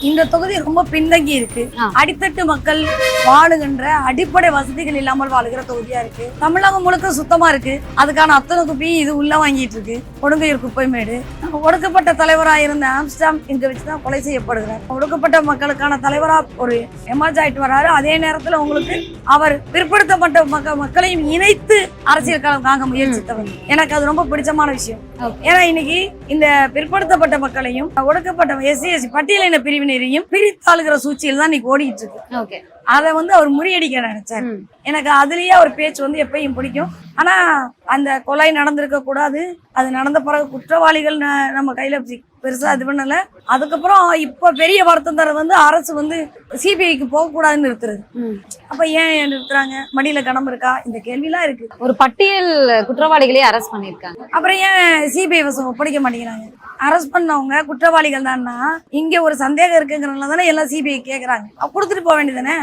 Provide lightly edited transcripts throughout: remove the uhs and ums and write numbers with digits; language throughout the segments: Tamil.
இந்த தொகுதி ரொம்ப பின்தங்கி இருக்கு. அடித்தட்டு மக்கள் வாழுகின்ற அடிப்படை வசதிகள் இல்லாமல் வாழுகிற தொகுதியா இருக்கு. தமிழகம் முழுக்க சுத்தமா இருக்கு. அதுக்கான அத்தனை குப்பையும் இது உள்ள வாங்கிட்டு இருக்கு. ஒடுங்கையூர் குப்பைமேடு. ஒடுக்கப்பட்ட தலைவராக இருந்த ஆம்ஸ்டாம் இங்க வச்சுதான் கொலை செய்யப்படுகிறார். ஒடுக்கப்பட்ட மக்களுக்கான தலைவரா ஒரு எமர்ஜ் ஆயிட்டு வர்றாரு. அதே நேரத்துல உங்களுக்கு அவர் பிற்படுத்தப்பட்ட மக்களையும் இணைத்து அரசியல் களம் முயற்சித்தவர். எனக்கு அது ரொம்ப பிடிச்சமான விஷயம். ஏன்னா இன்னைக்கு இந்த பிற்படுத்தப்பட்ட மக்களையும் ஒடுக்கப்பட்ட எஸ்சி பட்டியலின பிரிவினரையும் பிரித்தாளுகிற சூழ்ச்சியில் தான் இன்னைக்கு ஓடிட்டு இருக்கு. அதை அவர் முறியடிக்க நினைச்சாரு. எனக்கு அதுலயே ஒரு பேச்சு எப்பயும் பிடிக்கும். ஆனா அந்த கொலை நடந்திருக்க கூடாது. அது நடந்த பிறகு குற்றவாளிகள் நம்ம கையில பெருசா இது பண்ணல. அதுக்கப்புறம் இப்ப பெரிய வருத்தம் தர அரசு சிபிஐக்கு போக கூடாதுன்னு நிறுத்துறது. அப்ப ஏன் நிறுத்துறாங்க? மடியில கணம் இருக்கா? இந்த கேள்வி எல்லாம் இருக்கு. ஒரு பட்டியல் குற்றவாளிகளே அரெஸ்ட் பண்ணிருக்காங்க. அப்புறம் ஏன் சிபிஐ வசம் ஒப்படைக்க மாட்டேங்கிறாங்க? அரெஸ்ட் பண்ணவங்க குற்றவாளிகள் தான்னா இங்க ஒரு சந்தேகம் இருக்குங்கிறதுனால தானே எல்லாம் சிபிஐ கேக்குறாங்க. கொடுத்துட்டு போக வேண்டியதானே.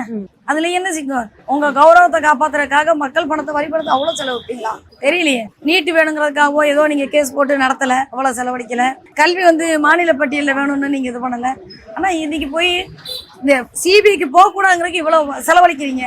அதுல என்ன சிக்கம்? உங்க கௌரவத்தை காப்பாத்துறதுக்காக மக்கள் பணத்தை வரி பணத்தை அவ்வளவு செலவிட்டீங்களா? தெரியலையே. நீட்டு வேணுங்கிறதுக்காகவோ ஏதோ நீங்க கேஸ் போட்டு நடத்தல, அவ்வளவு செலவழிக்கல. கல்வி மாநில பட்டியல வேணும்னு நீங்க இது பண்ணல. ஆனா இன்னைக்கு போய் இந்த சிபிஐக்கு போக கூடாதுங்கிறதுக்கு இவ்வளவு செலவழிக்கிறீங்க.